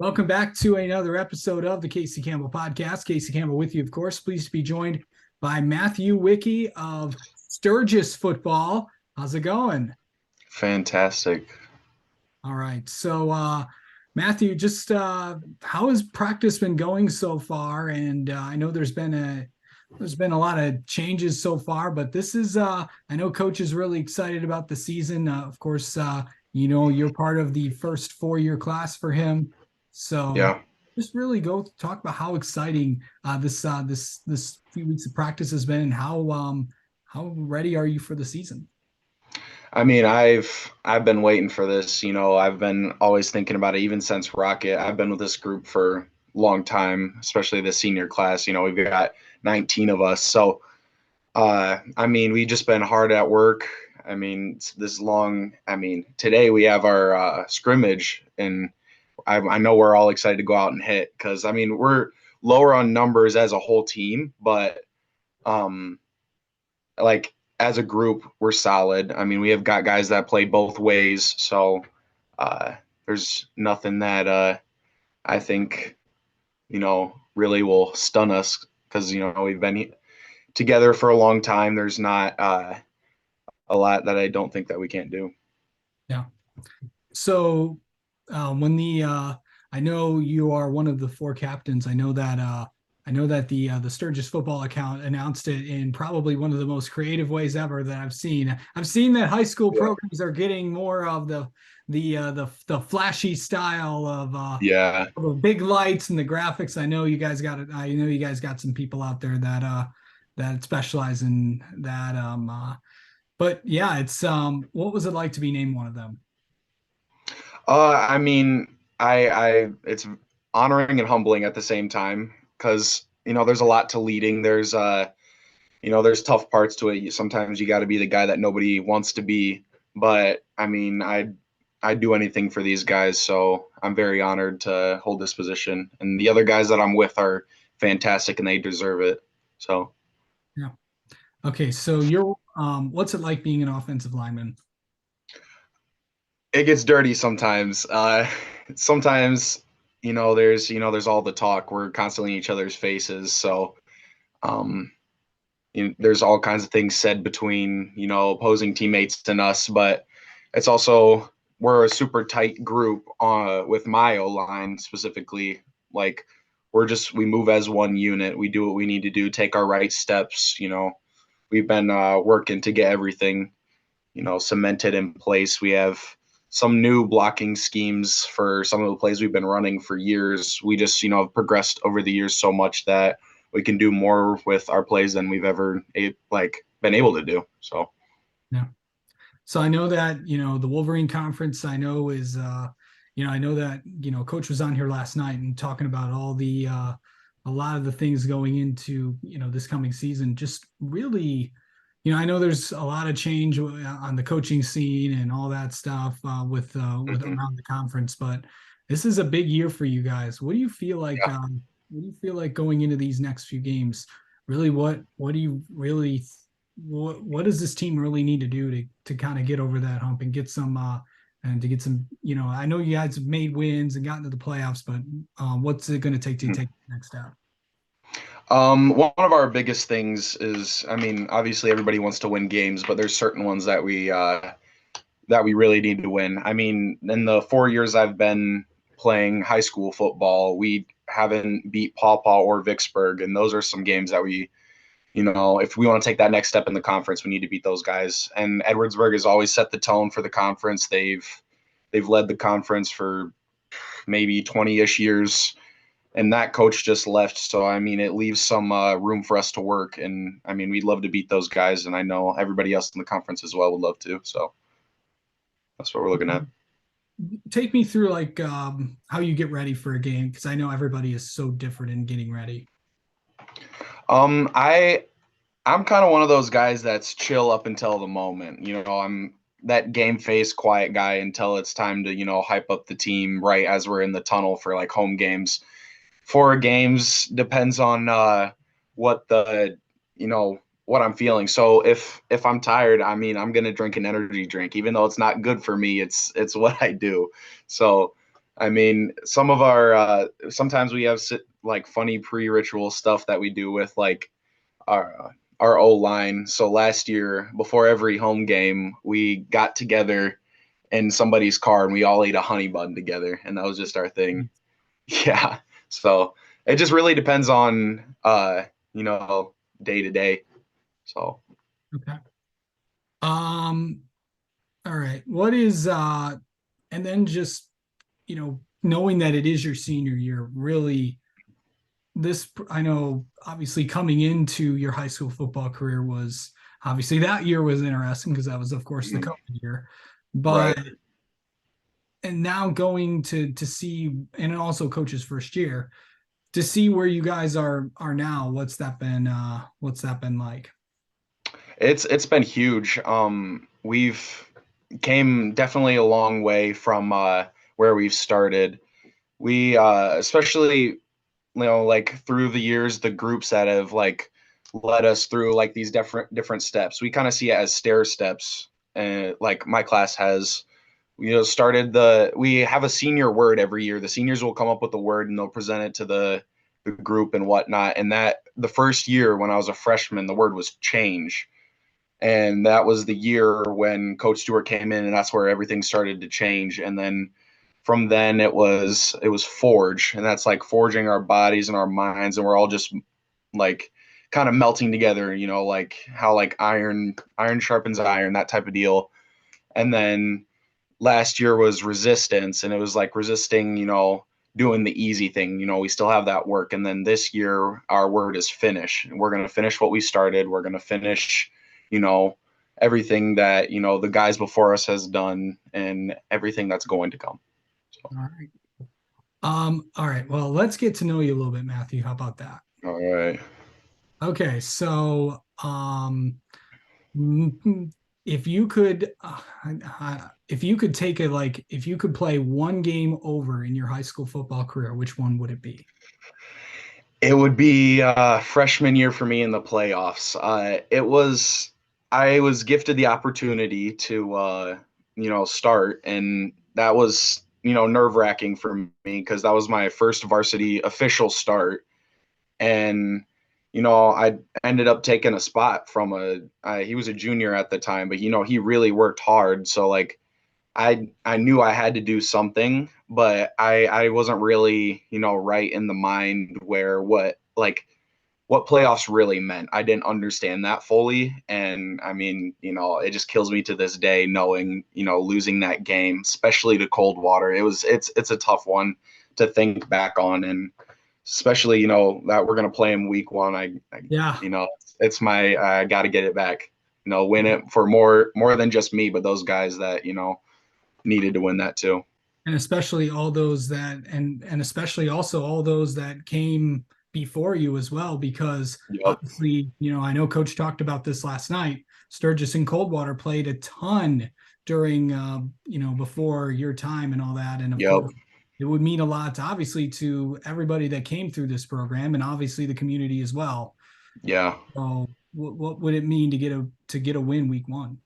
Welcome back to another episode of the Casey Campbell Podcast. Casey Campbell with you, of course. Pleased to be joined by Matthew Wickey of Sturgis Football. How's it going? Fantastic. All right. Matthew, just how has practice been going so far? And I know there's been a lot of changes so far, but this is I know Coach is really excited about the season. Of course, you're part of the first 4-year class for him. So Yeah. just really go talk about how exciting this few weeks of practice has been, and how ready are you for the season? I've been waiting for this. I've been always thinking about it even since Rocket. I've been with this group for a long time, especially the senior class. We've got 19 of us. So, we've just been hard at work. It's this long. Today we have our scrimmage, and I know we're all excited to go out and hit because we're lower on numbers as a whole team, but um, like as a group, we're solid. We have got guys that play both ways, so uh, there's nothing that I think really will stun us because we've been together for a long time. There's not a lot that I don't think that we can't do. Yeah. So when the I know you are one of the four captains. I know that the Sturgis football account announced it in probably one of the most creative ways ever that I've seen. I've seen that high school Yeah. programs are getting more of the flashy style Yeah. of the big lights and the graphics. I know you guys got it. I know you guys got some people out there that specialize in that. But yeah, it's what was it like to be named one of them? It's honoring and humbling at the same time because there's a lot to leading. There's tough parts to it. Sometimes you got to be the guy that nobody wants to be. But I do anything for these guys, so I'm very honored to hold this position. And the other guys that I'm with are fantastic, and they deserve it. So Yeah. Okay, so you're what's it like being an offensive lineman? it gets dirty sometimes. Sometimes there's all the talk. We're constantly in each other's faces, so um, there's all kinds of things said between opposing teammates and us, but it's also we're a super tight group with my O line specifically. Like we move as one unit. We do what we need to do, take our right steps. We've been working to get everything cemented in place. We have some new blocking schemes for some of the plays we've been running for years. We just have progressed over the years so much that we can do more with our plays than we've ever been able to do. So Yeah. So I know that, the Wolverine conference I know is I know that, coach was on here last night and talking about a lot of the things going into, this coming season. Just really, I know there's a lot of change on the coaching scene and all that stuff with mhm. around the conference, but this is a big year for you guys. What do you feel like Yeah. what do you feel like going into these next few games? Really, what do you really what does this team really need to do to kind of get over that hump and get some and to get some, I know you guys have made wins and gotten to the playoffs, but what's it going to take to Mhm. take the next step? One of our biggest things is, obviously everybody wants to win games, but there's certain ones that we really need to win. In the 4 years I've been playing high school football, we haven't beat Paw Paw or Vicksburg, and those are some games that if we want to take that next step in the conference, we need to beat those guys. And Edwardsburg has always set the tone for the conference. They've led the conference for maybe 20-ish years, and that coach just left. So it leaves some room for us to work, and we'd love to beat those guys, and I know everybody else in the conference as well would love to. So that's what we're looking at. Take me through like how you get ready for a game, because I know everybody is so different in getting ready. I I'm kind of one of those guys that's chill up until the moment. I'm that game face quiet guy until it's time to hype up the team right as we're in the tunnel for like home games. For games depends on what the what I'm feeling. So if I'm tired, I'm gonna drink an energy drink, even though it's not good for me. It's what I do. So I mean, some of our sometimes we have like funny pre-ritual stuff that we do with like our O line. So last year, before every home game, we got together in somebody's car and we all ate a honey bun together, and that was just our thing. Yeah. So it just really depends on you know, day to day. So Okay. Um, all right. What is and then just, knowing that it is your senior year, really this I know obviously coming into your high school football career was obviously that year was interesting because that was of course the COVID year. right. But and now going to see and also coach's first year to see where you guys are now, what's that been like? It's been huge. We've came definitely a long way from where we've started. We especially like through the years, the groups that have like led us through like these different steps. We kind of see it as stair steps. And like my class has, started we have a senior word every year. The seniors will come up with a word and they'll present it to the group and whatnot. And that the first year when I was a freshman, the word was change. And that was the year when Coach Stewart came in, and that's where everything started to change. And then from then it was forge, and that's like forging our bodies and our minds, and we're all just like kind of melting together, like how like iron sharpens iron, that type of deal. And then last year was resistance, and it was like resisting, doing the easy thing. We still have that work. And then this year our word is finish, and we're going to finish what we started. We're going to finish, you know everything that the guys before us has done, and everything that's going to come. So, All right. All right. Well, let's get to know you a little bit, Matthew. How about that? all right. Okay, so if you could if you could take a like if you could play one game over in your high school football career, which one would it be? It would be freshman year for me in the playoffs. I was gifted the opportunity to start, and that was nerve wracking for me because that was my first varsity official start. And I ended up taking a spot from he was a junior at the time, but he really worked hard. So like I knew I had to do something, but I wasn't really right in the mind where what playoffs really meant. I didn't understand that fully, and I mean, it just kills me to this day knowing losing that game, especially to Coldwater. It's a tough one to think back on, and especially that we're gonna play him week one. I Yeah. you know it's my I got to get it back. Win it for more than just me, but those guys that needed to win that too. And especially all those that and especially also all those that came before you as well, because Yep. obviously, I know Coach talked about this last night. Sturgis and Coldwater played a ton during before your time and all that. And of Yep. course, it would mean a lot obviously to everybody that came through this program and obviously the community as well. Yeah. So what would it mean to get a win week one?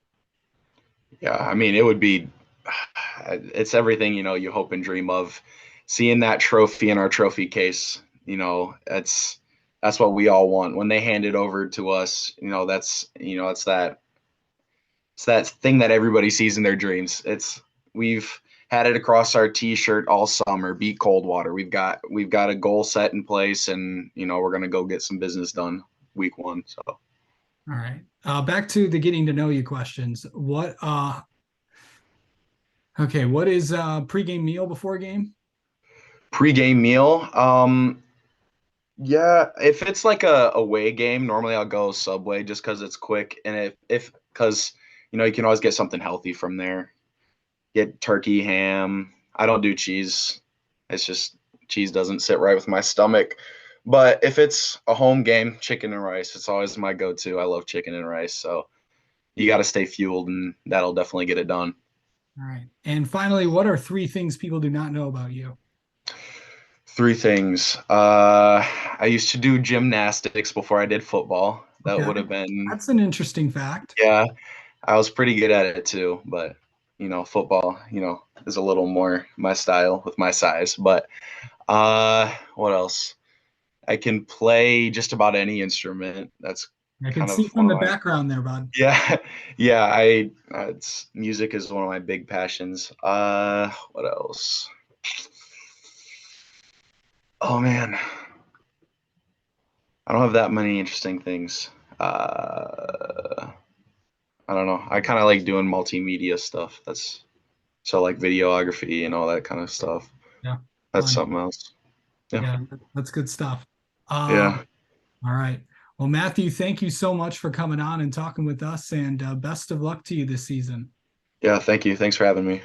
Yeah. I mean, it would be it's everything you hope and dream of. Seeing that trophy in our trophy case, that's what we all want. When they hand it over to us, it's that thing that everybody sees in their dreams. We've had it across our t-shirt all summer. Beat Coldwater. We've got a goal set in place, and we're gonna go get some business done week one. So All right. Back to the getting to know you questions. What is pregame meal before game? pregame meal. Yeah, if it's like a away game, normally I'll go Subway just because it's quick, and if because you can always get something healthy from there. Get turkey, ham. I don't do cheese. It's just cheese doesn't sit right with my stomach. But if it's a home game, chicken and rice. It's always my go-to. I love chicken and rice, so you got to stay fueled, and that'll definitely get it done. All right. And finally, what are three things people do not know about you? Three things. I used to do gymnastics before I did football. That Okay. would have been, That's an interesting fact. yeah, I was pretty good at it too, but football, is a little more my style with my size. But what else? I can play just about any instrument. That's I can kind see of from one of the my background there, bud. yeah, yeah. It's music is one of my big passions. What else? Oh man, I don't have that many interesting things. I don't know. I kind of like doing multimedia stuff. That's so like videography and all that kind of stuff. Yeah, That's fun. something else. Yeah, Yeah, that's good stuff. yeah, All right. Well, Matthew, thank you so much for coming on and talking with us, and best of luck to you this season. yeah. Thank you. Thanks for having me.